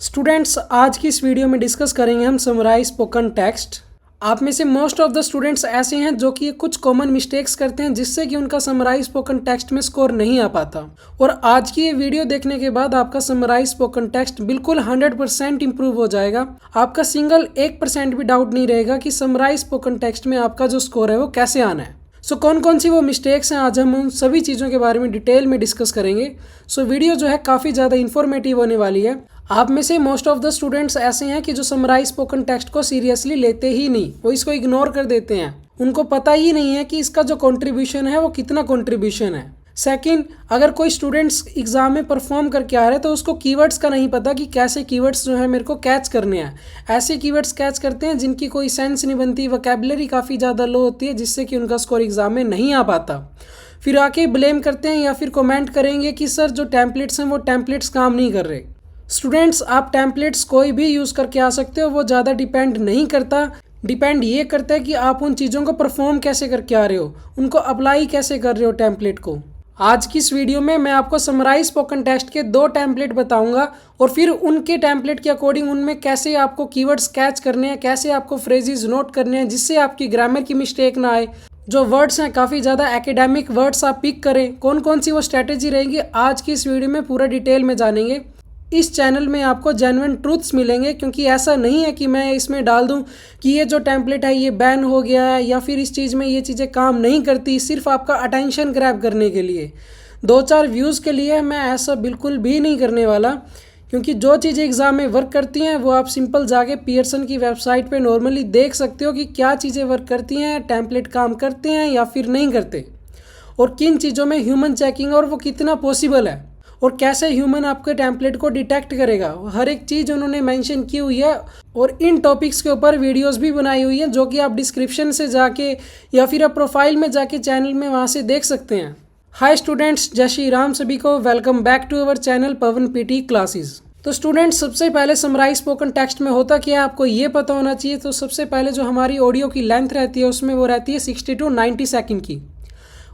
Students, आज की इस वीडियो में डिस्कस करेंगे हम समराइज स्पोकन टेक्स्ट। आप में से मोस्ट ऑफ द स्टूडेंट्स ऐसे हैं जो कि कुछ कॉमन मिस्टेक्स करते हैं जिससे कि उनका समराइज स्पोकन टेक्स्ट में स्कोर नहीं आ पाता। और आज की ये वीडियो देखने के बाद आपका समराइज स्पोकन टेक्स्ट बिल्कुल 100% इंप्रूव हो जाएगा। आपका सिंगल 1% भी डाउट नहीं रहेगा कि समराइज स्पोकन टेक्स्ट में आपका जो स्कोर है वो कैसे आना है। कौन कौन सी वो मिस्टेक्स हैं, आज हम उन सभी चीज़ों के बारे में डिटेल में डिस्कस करेंगे। वीडियो जो है काफ़ी ज़्यादा इन्फॉर्मेटिव होने वाली है। आप में से मोस्ट ऑफ द स्टूडेंट्स ऐसे हैं कि जो समराइज स्पोकन टेक्स्ट को सीरियसली लेते ही नहीं, वो इसको इग्नोर कर देते हैं। उनको पता ही नहीं है कि इसका जो कंट्रीब्यूशन है वो कितना कंट्रीब्यूशन है। सेकंड, अगर कोई स्टूडेंट्स एग्जाम में परफॉर्म करके आ रहा है तो उसको कीवर्ड्स का नहीं पता कि कैसे कीवर्ड्स जो है मेरे को कैच करने हैं। ऐसे कीवर्ड्स कैच करते हैं जिनकी कोई सेंस नहीं बनती, वोकैबुलरी काफ़ी ज़्यादा लो होती है, जिससे कि उनका स्कोर एग्जाम में नहीं आ पाता। फिर आके ब्लेम करते हैं या फिर कमेंट करेंगे कि सर जो टेम्पलेट्स हैं वो टेम्पलेट्स काम नहीं कर रहे। स्टूडेंट्स, आप टेम्पलेट्स कोई भी यूज़ करके आ सकते हो, वो ज़्यादा डिपेंड नहीं करता। डिपेंड ये करता है कि आप उन चीज़ों को परफॉर्म कैसे करके आ रहे हो, उनको अप्लाई कैसे कर रहे हो टेम्पलेट को। आज की इस वीडियो में मैं आपको समराइज स्पोकन टेक्स्ट के 2 टेम्पलेट बताऊंगा और फिर उनके टेम्पलेट के अकॉर्डिंग उनमें कैसे आपको कीवर्ड्स कैच करने हैं, कैसे आपको फ्रेजेस नोट करने हैं जिससे आपकी ग्रामर की मिस्टेक ना आए। जो वर्ड्स हैं काफ़ी ज़्यादा एकेडमिक वर्ड्स आप पिक करें, कौन कौन सी वो स्ट्रैटेजी रहेंगी आज की इस वीडियो में पूरा डिटेल में जानेंगे। इस चैनल में आपको जेन्युइन ट्रूथ्स मिलेंगे, क्योंकि ऐसा नहीं है कि मैं इसमें डाल दूं कि ये जो टेम्पलेट है ये बैन हो गया है या फिर इस चीज़ में ये चीज़ें काम नहीं करती, सिर्फ आपका अटेंशन ग्रैब करने के लिए, 2-4 व्यूज़ के लिए। मैं ऐसा बिल्कुल भी नहीं करने वाला, क्योंकि जो चीज़ें एग्ज़ाम में वर्क करती हैं वो आप सिंपल जाके पियर्सन की वेबसाइट पे नॉर्मली देख सकते हो कि क्या चीज़ें वर्क करती हैं, टेम्पलेट काम करते हैं या फिर नहीं करते, और किन चीज़ों में ह्यूमन चेकिंग और वो कितना पॉसिबल है, और कैसे ह्यूमन आपके टेम्पलेट को डिटेक्ट करेगा। हर एक चीज़ उन्होंने मेंशन की हुई है और इन टॉपिक्स के ऊपर वीडियोस भी बनाई हुई हैं जो कि आप डिस्क्रिप्शन से जाके या फिर आप प्रोफाइल में जाके चैनल में वहाँ से देख सकते हैं। हाय स्टूडेंट्स, जय श्री राम सभी को। Welcome back to our channel Pawan PT classes. तो स्टूडेंट्स, सबसे पहले समराइज स्पोकन टेक्स्ट में होता क्या है आपको ये पता होना चाहिए। तो सबसे पहले जो हमारी ऑडियो की लेंथ रहती है उसमें वो रहती है 60 to 90 सेकेंड की।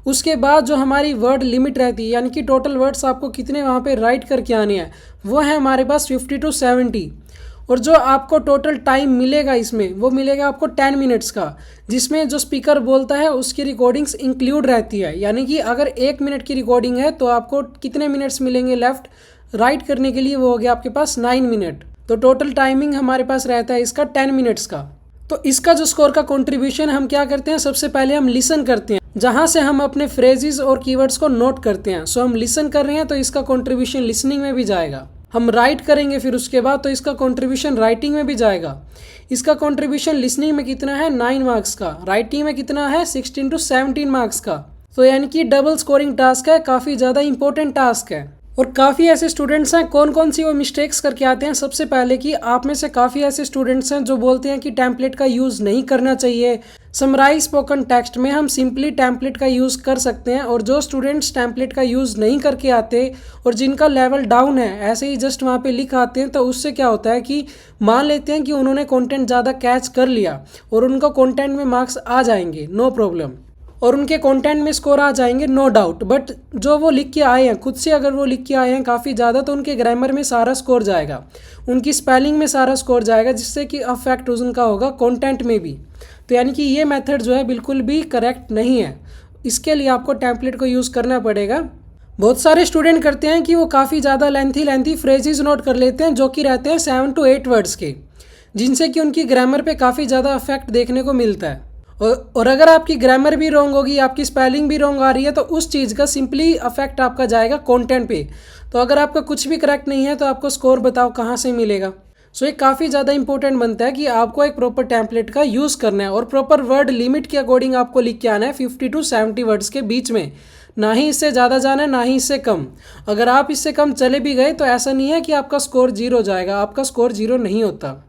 उसके बाद जो हमारी वर्ड लिमिट रहती है, यानी कि टोटल वर्ड्स आपको कितने वहाँ पे राइट करके आने हैं, वो है हमारे पास 50 to 70। और जो आपको टोटल टाइम मिलेगा इसमें वो मिलेगा आपको 10 मिनट्स का, जिसमें जो स्पीकर बोलता है उसकी रिकॉर्डिंग्स इंक्लूड रहती है। यानी कि अगर 1 मिनट की रिकॉर्डिंग है तो आपको कितने मिनट्स मिलेंगे लेफ्ट राइट करने के लिए, वो हो गया आपके पास 9 मिनट। तो टोटल टाइमिंग हमारे पास रहता है इसका 10 मिनट्स का। तो इसका जो स्कोर का कंट्रीब्यूशन हम क्या करते हैं, सबसे पहले हम लिसन करते हैं, जहां से हम अपने फ्रेजेस और कीवर्ड्स को नोट करते हैं। हम लिसन कर रहे हैं तो इसका कंट्रीब्यूशन लिसनिंग में भी जाएगा। हम राइट करेंगे फिर उसके बाद तो इसका कंट्रीब्यूशन राइटिंग में भी जाएगा। इसका कंट्रीब्यूशन लिसनिंग में कितना है, 9 मार्क्स का। राइटिंग में कितना है, 16 to 17 मार्क्स का। तो यानी कि डबल स्कोरिंग टास्क है, काफ़ी ज़्यादा इंपॉर्टेंट टास्क है। और काफ़ी ऐसे स्टूडेंट्स हैं, कौन कौन सी वो मिस्टेक्स करके आते हैं। सबसे पहले कि आप में से काफ़ी ऐसे स्टूडेंट्स हैं जो बोलते हैं कि टेम्पलेट का यूज़ नहीं करना चाहिए। समराइज स्पोकन टेक्स्ट में हम सिंपली टेम्पलेट का यूज़ कर सकते हैं। और जो स्टूडेंट्स टेम्पलेट का यूज़ नहीं करके आते और जिनका लेवल डाउन है, ऐसे ही जस्ट वहाँ पे लिख आते हैं, तो उससे क्या होता है कि मान लेते हैं कि उन्होंने कंटेंट ज़्यादा कैच कर लिया और उनको कंटेंट में मार्क्स आ जाएंगे, नो प्रॉब्लम, और उनके कंटेंट में स्कोर आ जाएंगे, नो डाउट। बट जो वो लिख के आए हैं खुद से, अगर वो लिख के आए हैं काफ़ी ज़्यादा, तो उनके ग्रामर में सारा स्कोर जाएगा, उनकी स्पेलिंग में सारा स्कोर जाएगा, जिससे कि अफेक्ट उनका होगा कंटेंट में भी। तो यानी कि ये मेथड जो है बिल्कुल भी करेक्ट नहीं है। इसके लिए आपको टेम्पलेट को यूज़ करना पड़ेगा। बहुत सारे स्टूडेंट करते हैं कि वो काफ़ी ज़्यादा लेंथी फ्रेजेस नोट कर लेते हैं जो कि रहते हैं 7 to 8 वर्ड्स के, जिनसे कि उनकी ग्रामर पे काफ़ी ज़्यादा अफेक्ट देखने को मिलता है। और अगर आपकी ग्रामर भी रॉन्ग होगी, आपकी स्पेलिंग भी रॉन्ग आ रही है, तो उस चीज़ का सिंपली अफेक्ट आपका जाएगा कंटेंट पे। तो अगर आपका कुछ भी करेक्ट नहीं है तो आपको स्कोर बताओ कहाँ से मिलेगा। ये काफ़ी ज़्यादा इंपॉर्टेंट बनता है कि आपको एक प्रॉपर टेम्पलेट का यूज़ करना है और प्रॉपर वर्ड लिमिट के अकॉर्डिंग आपको लिख के आना है, 50 to 70 वर्ड्स के बीच में। ना ही इससे ज़्यादा जाना है, ना ही इससे कम। अगर आप इससे कम चले भी गए तो ऐसा नहीं है कि आपका स्कोर 0 हो जाएगा, आपका स्कोर 0 नहीं होता।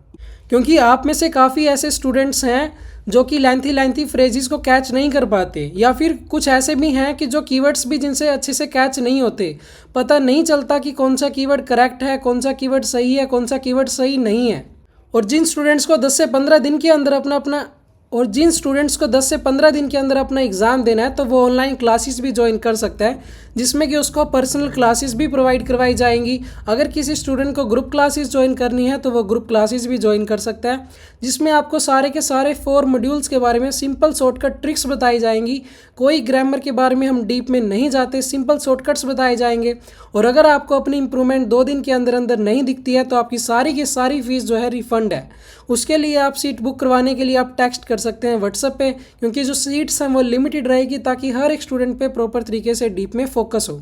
क्योंकि आप में से काफ़ी ऐसे स्टूडेंट्स हैं जो कि लेंथी फ्रेजेस को कैच नहीं कर पाते, या फिर कुछ ऐसे भी हैं कि जो कीवर्ड्स भी जिनसे अच्छे से कैच नहीं होते, पता नहीं चलता कि कौन सा कीवर्ड करेक्ट है, कौन सा कीवर्ड सही है, कौन सा कीवर्ड सही नहीं है। और जिन स्टूडेंट्स को 10 से 15 दिन के अंदर अपना एग्ज़ाम देना है तो वो ऑनलाइन क्लासेस भी ज्वाइन कर सकता है, जिसमें कि उसको पर्सनल क्लासेस भी प्रोवाइड करवाई जाएंगी। अगर किसी स्टूडेंट को ग्रुप क्लासेस ज्वाइन करनी है तो वो ग्रुप क्लासेस भी ज्वाइन कर सकता है, जिसमें आपको सारे के सारे 4 मॉड्यूल्स के बारे में सिंपल शॉर्टकट ट्रिक्स बताई जाएंगी। कोई ग्रामर के बारे में हम डीप में नहीं जाते, सिंपल शॉर्टकट्स बताए जाएंगे। और अगर आपको अपनी इंप्रूवमेंट 2 दिन के अंदर अंदर नहीं दिखती है तो आपकी सारी की सारी फीस जो है रिफंड है। उसके लिए आप सीट बुक करवाने के लिए आप टेक्स्ट कर सकते हैं व्हाट्सएप पे, क्योंकि जो सीट्स हैं वो लिमिटेड रहेगी ताकि हर एक स्टूडेंट पे प्रॉपर तरीके से डीप में फोकस हो।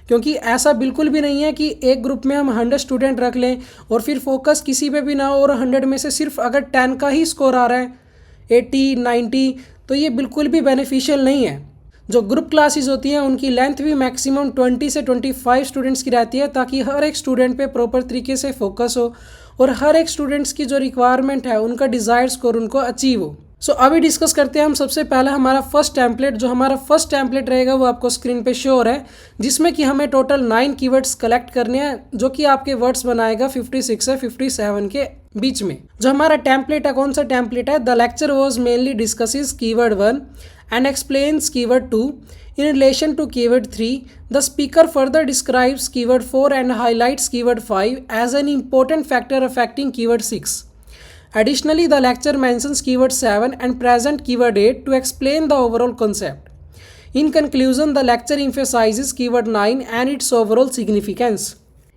क्योंकि ऐसा बिल्कुल भी नहीं है कि एक ग्रुप में हम 100 स्टूडेंट रख लें और फिर फोकस किसी पे भी ना हो और 100 में से सिर्फ अगर 10 का ही स्कोर आ रहा है, 80, 90, तो ये बिल्कुल भी बेनिफिशियल नहीं है। जो ग्रुप क्लासेस होती हैं उनकी लेंथ भी मैक्सिमम 20 से 25 स्टूडेंट्स की रहती है ताकि हर एक स्टूडेंट पे प्रॉपर तरीके से फोकस हो और हर एक स्टूडेंट्स की जो रिक्वायरमेंट है उनका डिज़ायर्ड स्कोर उनको अचीव हो। सो अभी डिस्कस करते हैं हम सबसे पहला हमारा फर्स्ट टेम्पलेट। जो हमारा फर्स्ट टेम्पलेट रहेगा वो आपको स्क्रीन पे शो हो रहा है, जिसमें कि हमें टोटल 9 कीवर्ड्स कलेक्ट करने हैं, जो कि आपके वर्ड्स बनाएगा 56 से 57 के बीच में। जो हमारा टेम्पलेट है, कौन सा टेम्पलेट है? The lecture was mainly discusses keyword 1 and explains keyword 2 in relation to keyword 3. The speaker further describes keyword 4 and highlights keyword 5 as an important factor affecting keyword 6. Additionally, the lecture mentions keyword 7 and present keyword 8 to explain the overall concept. In conclusion, the lecture emphasizes keyword 9 and its overall significance.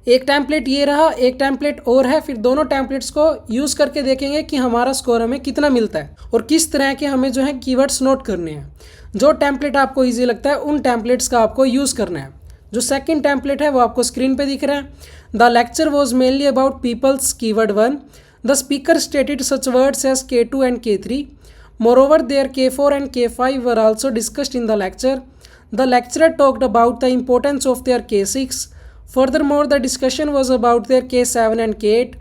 एक template ये रहा, एक template और है। फिर दोनों templates को use करके देखेंगे कि हमारा स्कोर हमें कितना मिलता है और किस तरह के हमें जो है कीवर्ड्स नोट करने हैं। जो टेम्पलेट आपको इजी लगता है उन टेम्पलेट्स का आपको यूज़ करना है। जो सेकंड टेम्पलेट है वो आपको स्क्रीन पे दिख रहा है। The lecture was mainly about people's keyword 1. The speaker stated such words as K2 and K3. Moreover, their K4 and K5 were also discussed in the lecture. The lecturer talked about the importance of their K6. Furthermore, the discussion was about their K7 and K8.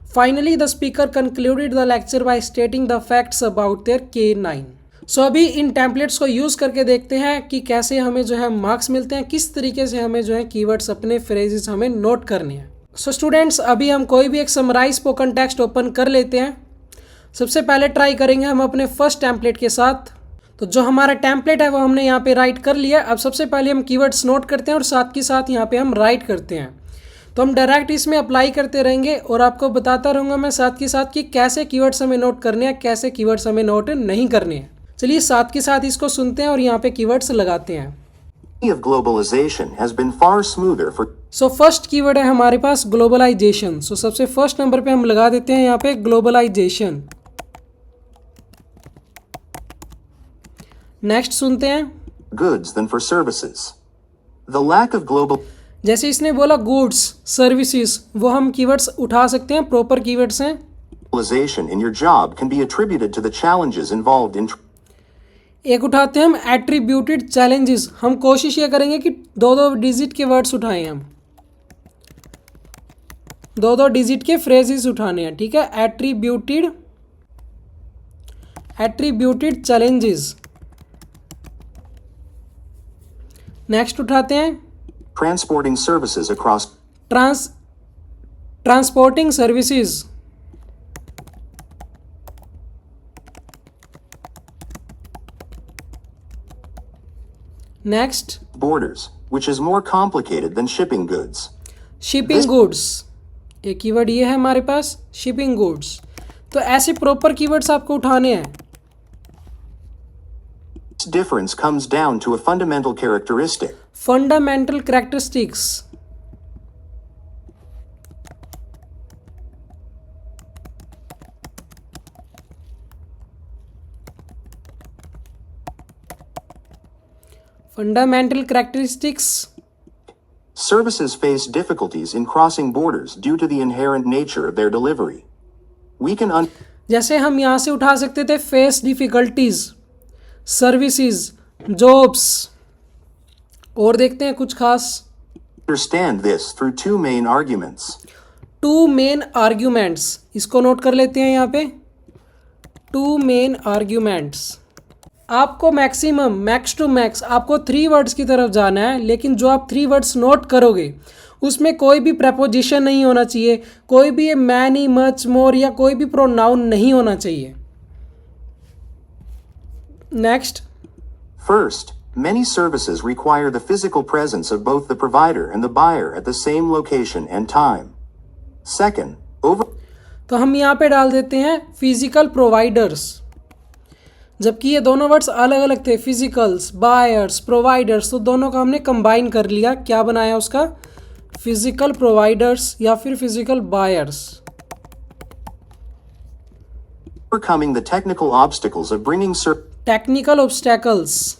Finally, the speaker concluded the lecture by stating the facts about their K9. सो अभी इन templates को use करके देखते हैं कि कैसे हमें जो है मार्क्स मिलते हैं, किस तरीके से हमें जो है कीवर्ड्स अपने फ्रेजेस हमें नोट करने हैं। सो स्टूडेंट्स, अभी हम कोई भी एक समराइज स्पोकन टेक्स्ट ओपन कर लेते हैं। सबसे पहले ट्राई करेंगे हम अपने फर्स्ट टेम्पलेट के साथ। तो जो हमारा टेम्पलेट है वो हमने यहाँ पे राइट कर लिया। अब सबसे पहले हम कीवर्ड्स नोट करते हैं और साथ के साथ यहाँ पे हम राइट करते हैं। तो हम डायरेक्ट इसमें अप्लाई करते रहेंगे और आपको बताता रहूँगा मैं साथ के साथ कि कैसे कीवर्ड्स हमें नोट करने हैं, कैसे कीवर्ड्स हमें नोट नहीं करने हैं। चलिए साथ के साथ इसको सुनते हैं और यहाँ पे कीवर्ड्स लगाते हैं। of globalization has been far smoother for so first keyword है हमारे पास ग्लोबलाइजेशन। सो सबसे फर्स्ट नंबर पे हम लगा देते हैं यहाँ पे ग्लोबलाइजेशन। नेक्स्ट सुनते हैं goods than for services. The lack of जैसे इसने बोला गुड्स सर्विसेज, वो हम कीवर्ड्स उठा सकते हैं, प्रॉपर कीवर्ड्स हैं। globalization in your job can be attributed to the challenges involved in एक उठाते हैं हम एट्रीब्यूटेड चैलेंजेस। हम कोशिश ये करेंगे कि 2-2 डिजिट के वर्ड्स उठाएं, हम 2-2 डिजिट के फ्रेजेस उठाने हैं, ठीक है। Attributed challenges. नेक्स्ट उठाते हैं transporting services across transporting services. Next borders, which is more complicated than shipping goods. Shipping goods, एक कीवर्ड ये है हमारे पास शिपिंग गुड्स। तो ऐसे प्रॉपर कीवर्ड्स आपको उठाने हैं। This difference comes down to a fundamental characteristic. Fundamental characteristics. Fundamental characteristics. Services face difficulties in crossing borders due to the inherent nature of their delivery. We can जैसे हम यहाँ से उठा सकते थे फेस डिफिकल्टीज, सर्विसेज, जॉब्स। और देखते हैं कुछ खास। understand this through two main arguments. 2 main arguments, इसको नोट कर लेते हैं यहाँ पे। 2 मेन आर्ग्यूमेंट्स। आपको मैक्सिमम मैक्स टू मैक्स आपको 3 वर्ड्स की तरफ जाना है, लेकिन जो आप 3 वर्ड्स नोट करोगे उसमें कोई भी प्रपोजिशन नहीं होना चाहिए, कोई भी ये मैनी, मच, मोर या कोई भी प्रोनाउन नहीं होना चाहिए। Next First, Many services require the physical presence of both the provider and the buyer at the same location and time. Second, तो हम यहाँ पे डाल देते हैं फिजिकल प्रोवाइडर्स, जबकि ये दोनों वर्ड्स अलग अलग थे, फिजिकल्स, बायर्स, प्रोवाइडर्स, तो दोनों का हमने कंबाइन कर लिया, क्या बनाया उसका, फिजिकल प्रोवाइडर्स या फिर physical buyers. overcoming the technical obstacles of bringing technical obstacles.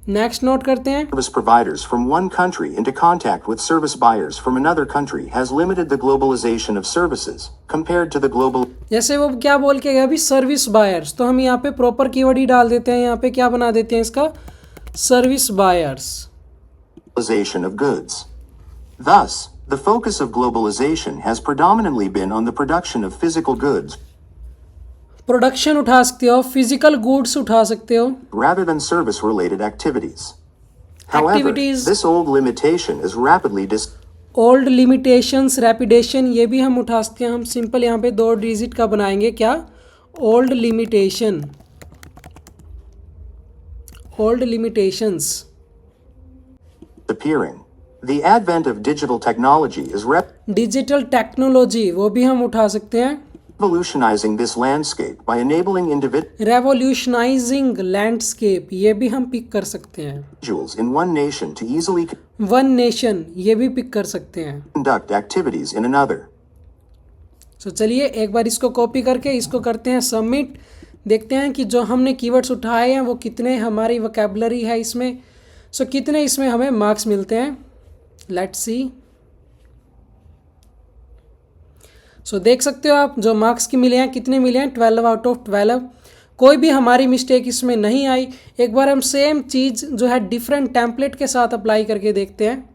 Next note करते हैं, service providers from one country into contact with service buyers from another country has limited the globalization of services compared to the global. जैसे वो क्या बोल के गया अभी, service buyers, तो हम यहाँ पे प्रॉपर कीवर्ड ही डाल देते हैं, यहाँ पे क्या बना देते हैं इसका, service buyers. Globalization of goods. Thus, the focus of globalization has predominantly been on the production of physical goods production उठा सकते हो, फिजिकल गुड्स उठा सकते हो, rather than service-related activities. However, Activities. this old limitation is rapidly old limitations, rapidation, ये भी हम उठा सकते हैं. हम सिंपल यहाँ पे 2 डिजिट का बनाएंगे, क्या, old limitation, old limitations. disappearing. The advent of digital technology is digital technology, वो भी हम उठा सकते हैं, revolutionizing this landscape by enabling revolutionising landscape, ये भी हम पिक कर सकते हैं. individuals in one nation to easily one nation, ये भी पिक कर सकते हैं. conduct activities in another. सो चलिए एक बार इसको कॉपी करके इसको करते हैं सबमिट. देखते हैं कि जो हमने कीवर्ड्स उठाए हैं वो कितने हमारी वोकैबुलरी है इसमें, सो कितने इसमें हमें मार्क्स मिलते हैं. Let's see. सो देख सकते हो आप जो मार्क्स की मिले हैं, कितने मिले हैं, 12 आउट ऑफ 12. कोई भी हमारी मिस्टेक इसमें नहीं आई. एक बार हम सेम चीज़ जो है डिफरेंट टेम्पलेट के साथ अप्लाई करके देखते हैं.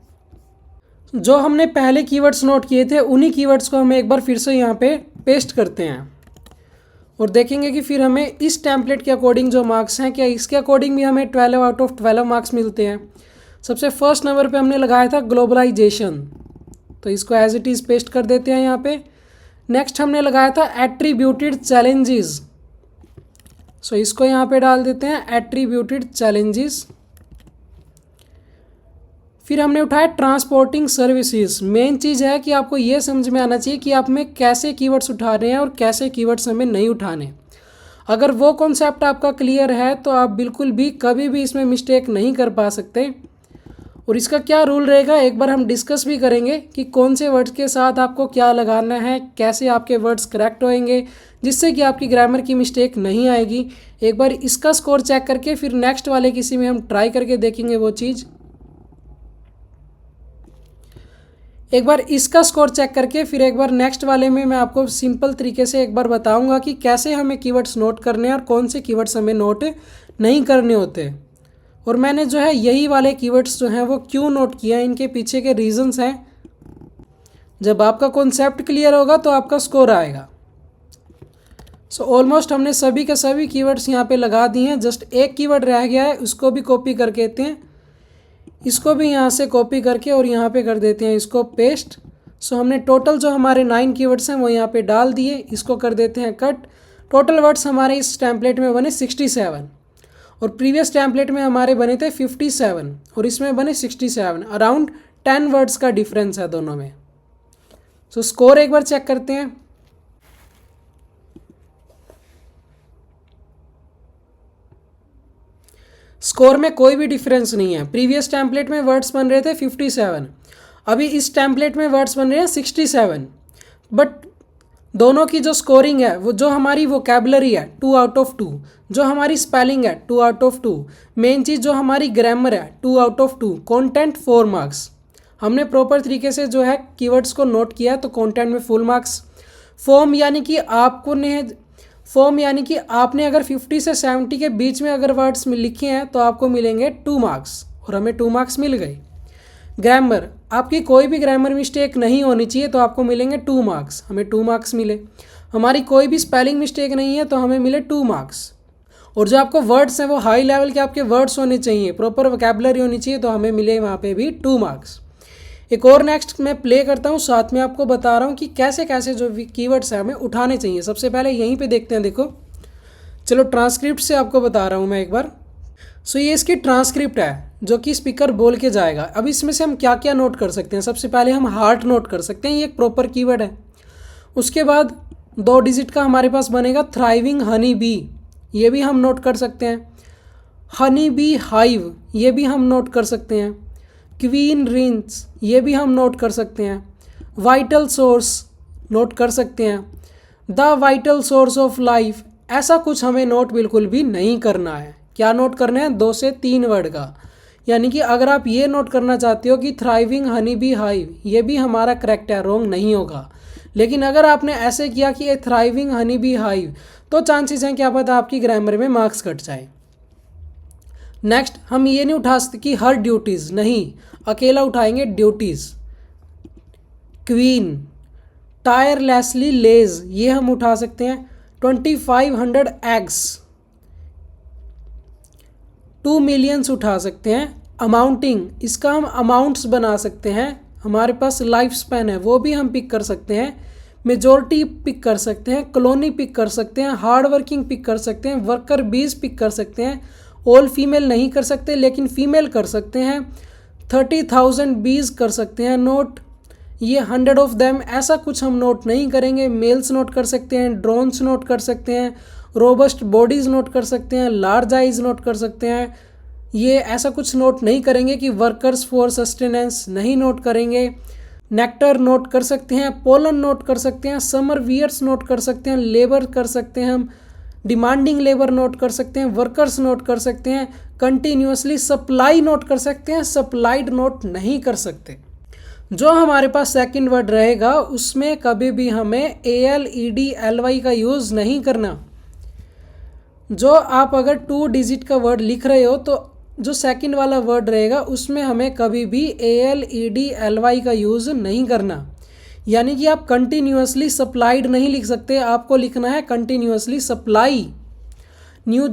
जो हमने पहले कीवर्ड्स नोट किए थे उन्हीं कीवर्ड्स को हम एक बार फिर से यहाँ पे पेस्ट करते हैं और देखेंगे कि फिर हमें इस टेम्पलेट के अकॉर्डिंग जो मार्क्स हैं, क्या इसके अकॉर्डिंग भी हमें 12 आउट ऑफ 12 मार्क्स मिलते हैं. सबसे फर्स्ट नंबर पे हमने लगाया था ग्लोबलाइजेशन, तो इसको एज इट इज़ पेस्ट कर देते हैं यहाँ पे. नेक्स्ट हमने लगाया था एट्रीब्यूटेड चैलेंजेस, सो इसको यहाँ पे डाल देते हैं एट्रीब्यूटेड चैलेंजेस. फिर हमने उठाया ट्रांसपोर्टिंग सर्विसेज. मेन चीज़ है कि आपको ये समझ में आना चाहिए कि आप में कैसे कीवर्ड्स उठा रहे हैं और कैसे कीवर्ड्स हमें नहीं उठाने. अगर वो कॉन्सेप्ट आपका क्लियर है तो आप बिल्कुल भी कभी भी इसमें मिस्टेक नहीं कर पा सकते. और इसका क्या रूल रहेगा एक बार हम डिस्कस भी करेंगे कि कौन से वर्ड्स के साथ आपको क्या लगाना है, कैसे आपके वर्ड्स करेक्ट होएंगे जिससे कि आपकी ग्रामर की मिस्टेक नहीं आएगी. एक बार इसका स्कोर चेक करके फिर नेक्स्ट वाले किसी में हम ट्राई करके देखेंगे वो चीज़. एक बार इसका स्कोर चेक करके फिर एक बार नेक्स्ट वाले में मैं आपको सिंपल तरीके से एक बार बताऊंगा कि कैसे हमें कीवर्ड्स नोट करने हैं और कौन से कीवर्ड्स हमें नोट नहीं करने होते. और मैंने जो है यही वाले कीवर्ड्स जो हैं वो क्यों नोट किया है, इनके पीछे के रीजंस हैं. जब आपका कॉन्सेप्ट क्लियर होगा तो आपका स्कोर आएगा. सो ऑलमोस्ट हमने सभी के सभी कीवर्ड्स यहाँ पे लगा दिए हैं. जस्ट एक कीवर्ड रह गया है, उसको भी कॉपी करके देते हैं. इसको भी यहाँ से कॉपी करके और यहाँ पे कर देते हैं इसको पेस्ट. सो हमने टोटल जो हमारे 9 कीवर्ड्स हैं वो यहाँ पे डाल दिए. इसको कर देते हैं कट. टोटल वर्ड्स हमारे इस टेम्पलेट में बने 67 और प्रीवियस टेम्पलेट में हमारे बने थे 57 और इसमें बने 67. अराउंड 10 वर्ड्स का डिफरेंस है दोनों में. सो स्कोर एक बार चेक करते हैं. स्कोर में कोई भी डिफरेंस नहीं है. प्रीवियस टेम्पलेट में वर्ड्स बन रहे थे 57, अभी इस टेम्पलेट में वर्ड्स बन रहे हैं 67. बट दोनों की जो स्कोरिंग है वो जो हमारी वोकैबुलरी है 2 आउट ऑफ 2, जो हमारी स्पेलिंग है 2 आउट ऑफ 2, मेन चीज़ जो हमारी ग्रामर है 2 आउट ऑफ 2, कंटेंट 4 मार्क्स. हमने प्रॉपर तरीके से जो है कीवर्ड्स को नोट किया तो कंटेंट में फुल मार्क्स. फॉर्म यानी कि आपने अगर 50 से 70 के बीच में अगर वर्ड्स में लिखे हैं तो आपको मिलेंगे 2 मार्क्स और हमें 2 मार्क्स मिल गए. ग्रामर, आपकी कोई भी ग्रामर मिस्टेक नहीं होनी चाहिए तो आपको मिलेंगे 2 मार्क्स, हमें 2 मार्क्स मिले. हमारी कोई भी स्पेलिंग मिस्टेक नहीं है तो हमें मिले 2 मार्क्स. और जो आपको वर्ड्स हैं वो हाई लेवल के आपके वर्ड्स होने चाहिए, प्रॉपर वोकैबुलरी होनी चाहिए तो हमें मिले वहाँ पे भी 2 मार्क्स. एक और नेक्स्ट मैं प्ले करता हूँ, साथ में आपको बता रहा हूँ कि कैसे कैसे जो कीवर्ड्स हैं हमें उठाने चाहिए। सबसे पहले यहीं पे देखते हैं, देखो चलो ट्रांसक्रिप्ट से आपको बता रहा हूँ मैं एक बार। सो ये इसकी ट्रांसक्रिप्ट है जो कि स्पीकर बोल के जाएगा। अब इसमें से हम क्या क्या नोट कर सकते हैं, सबसे पहले हम हार्ट नोट कर सकते हैं, ये एक प्रॉपर कीवर्ड है। उसके बाद 2 डिजिट का हमारे पास बनेगा थ्राइविंग हनी बी, ये भी हम नोट कर सकते हैं। हनी बी हाइव, ये भी हम नोट कर सकते हैं। क्वीन रिंस, ये भी हम नोट कर सकते हैं। वाइटल सोर्स नोट कर सकते हैं। The vital source of life, ऐसा कुछ हमें नोट बिल्कुल भी नहीं करना है। क्या नोट करना है, 2 से 3 वर्ड का। यानी कि अगर आप ये नोट करना चाहते हो कि थ्राइविंग हनी बी हाइव, ये भी हमारा करेक्ट है, रॉन्ग नहीं होगा। लेकिन अगर आपने ऐसे किया कि ए थ्राइविंग हनी बी हाइव, तो चांसेस हैं क्या पता आपकी ग्रामर में मार्क्स कट जाए। नेक्स्ट हम ये नहीं उठा सकते कि हर ड्यूटीज़, नहीं, अकेला उठाएंगे ड्यूटीज़। क्वीन, टायरलेसली लेज, ये हम उठा सकते हैं। 2500 एग्स, 2 मिलियंस उठा सकते हैं। अमाउंटिंग, इसका हम अमाउंट्स बना सकते हैं। हमारे पास लाइफ स्पैन है, वो भी हम पिक कर सकते हैं। मेजॉरिटी पिक कर सकते हैं। कॉलोनी पिक कर सकते हैं। हार्ड वर्किंग पिक कर सकते हैं। वर्कर बीज पिक कर सकते हैं। ऑल फीमेल नहीं कर सकते, लेकिन फीमेल कर सकते हैं। 30,000 बीज कर सकते हैं नोट। ये 100 ऑफ देम, ऐसा कुछ हम नोट नहीं करेंगे। मेल्स नोट कर सकते हैं। ड्रोन्स नोट कर सकते हैं। रोबस्ट बॉडीज़ नोट कर सकते हैं। लार्ज आइज नोट कर सकते हैं। ये ऐसा कुछ नोट नहीं करेंगे कि वर्कर्स फॉर सस्टेनेंस नहीं नोट करेंगे। नेक्टर नोट कर सकते हैं। पोलन नोट कर सकते हैं। समर वियर्स नोट कर सकते हैं। लेबर कर सकते हैं हम। डिमांडिंग लेबर नोट कर सकते हैं। वर्कर्स नोट कर सकते हैं। कंटिन्यूसली सप्लाई नोट कर सकते हैं। सप्लाइड नोट नहीं कर सकते। जो हमारे पास सेकंड वर्ड रहेगा उसमें कभी भी हमें ALEDLY का यूज़ नहीं करना। जो आप अगर 2 डिजिट का वर्ड लिख रहे हो तो जो सेकंड वाला वर्ड रहेगा उसमें हमें कभी भी ALEDLY का यूज़ नहीं करना। यानी कि आप कंटिन्यूसली सप्लाइड नहीं लिख सकते, आपको लिखना है continuously supply. New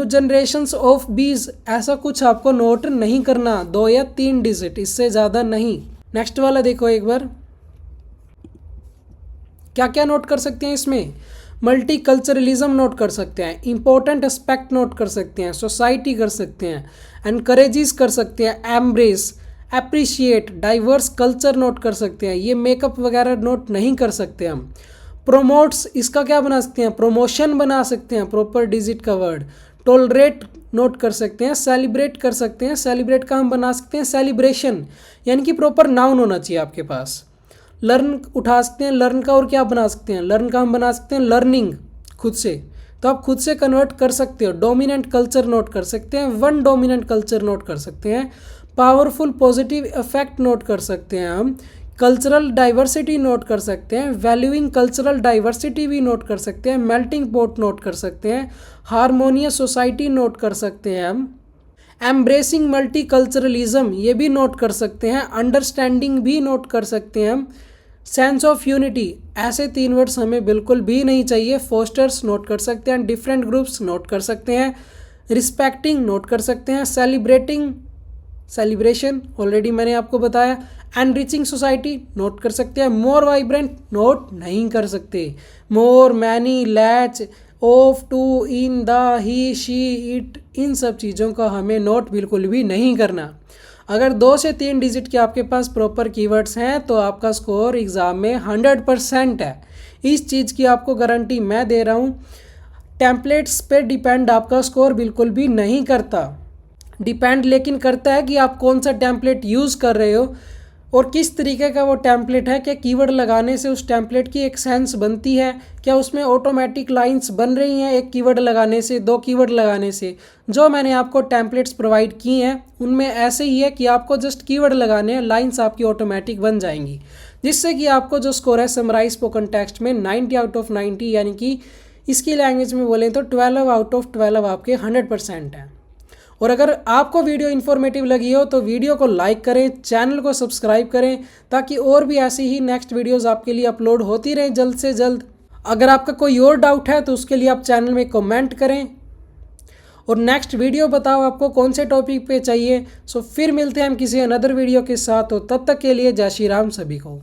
generations of बीज, ऐसा कुछ आपको नोट नहीं करना। 2 या 3 डिजिट, इससे ज़्यादा नहीं। नेक्स्ट वाला देखो एक बार, क्या क्या नोट कर सकते हैं इसमें। मल्टीकल्चरलिज्म नोट कर सकते हैं। इंपॉर्टेंट एस्पेक्ट नोट कर सकते हैं। सोसाइटी कर सकते हैं। एनकरेजेस कर सकते हैं। Embrace, appreciate, diverse culture note कर सकते हैं। ये मेकअप वगैरह नोट नहीं कर सकते हम। प्रोमोट्स, इसका क्या बना सकते हैं, प्रमोशन बना सकते हैं, प्रॉपर डिजिट का वर्ड। टोलरेट नोट कर सकते हैं। सेलिब्रेट कर सकते हैं। सेलिब्रेट का हम बना सकते हैं सेलिब्रेशन, यानी कि प्रॉपर नाउन होना चाहिए आपके पास। लर्न उठा सकते हैं। लर्न का और क्या बना सकते हैं, लर्न का हम बना सकते हैं लर्निंग, खुद से। तो आप खुद से कन्वर्ट कर सकते हो। डोमिनेंट कल्चर नोट कर सकते हैं। वन डोमिनेंट कल्चर नोट कर सकते हैं। पावरफुल पॉजिटिव इफेक्ट नोट कर सकते हैं हम। कल्चरल डाइवर्सिटी नोट कर सकते हैं। वैल्यूइंग कल्चरल डाइवर्सिटी भी नोट कर सकते हैं। मेल्टिंग पॉट नोट कर सकते हैं। हारमोनियस सोसाइटी नोट कर सकते हैं हम। एम्ब्रेसिंग मल्टीकल्चरलिज्म, ये भी नोट कर सकते हैं। अंडरस्टैंडिंग भी नोट कर सकते हैं हम। सेंस ऑफ यूनिटी, ऐसे 3 वर्ड्स हमें बिल्कुल भी नहीं चाहिए। फोस्टर्स नोट कर सकते हैं। डिफरेंट ग्रुप्स नोट कर सकते हैं। रिस्पेक्टिंग नोट कर सकते हैं। सेलिब्रेटिंग, सेलिब्रेशन ऑलरेडी मैंने आपको बताया। एनरिचिंग सोसाइटी नोट कर सकते हैं। मोर वाइब्रेंट नोट नहीं कर सकते। More, many, latch, of, to, in, the, he, she, it, इन सब चीज़ों का हमें नोट बिल्कुल भी नहीं करना। अगर 2 से 3 डिजिट के आपके पास प्रॉपर कीवर्ड्स हैं तो आपका स्कोर एग्ज़ाम में 100% है। इस चीज़ की आपको गारंटी मैं दे रहा हूँ। टेम्पलेट्स पे डिपेंड आपका स्कोर बिल्कुल भी नहीं करता। डिपेंड लेकिन करता है कि आप कौन सा टेम्पलेट यूज़ कर रहे हो और किस तरीके का वो टेम्पलेट है। क्या कीवर्ड लगाने से उस टेम्पलेट की एक सेंस बनती है, क्या उसमें ऑटोमेटिक लाइंस बन रही हैं एक कीवर्ड लगाने से, 2 कीवर्ड लगाने से। जो मैंने आपको टेम्पलेट्स प्रोवाइड किए हैं उनमें ऐसे ही है कि आपको जस्ट कीवर्ड लगाने हैं, लाइंस आपकी ऑटोमेटिक बन जाएंगी, जिससे कि आपको जो स्कोर है समराइज स्पोकन टेक्स्ट में 90 आउट ऑफ 90, यानी कि इसकी लैंग्वेज में बोलें तो 12 आउट ऑफ 12 आपके 100% हैं। और अगर आपको वीडियो इन्फॉर्मेटिव लगी हो तो वीडियो को लाइक करें, चैनल को सब्सक्राइब करें, ताकि और भी ऐसी ही नेक्स्ट वीडियोस आपके लिए अपलोड होती रहें जल्द से जल्द। अगर आपका कोई और डाउट है तो उसके लिए आप चैनल में कमेंट करें। और नेक्स्ट वीडियो बताओ आपको कौन से टॉपिक पे चाहिए। सो फिर मिलते हैं हम किसी अनदर वीडियो के साथ। तो तब तक के लिए जय श्री राम सभी को।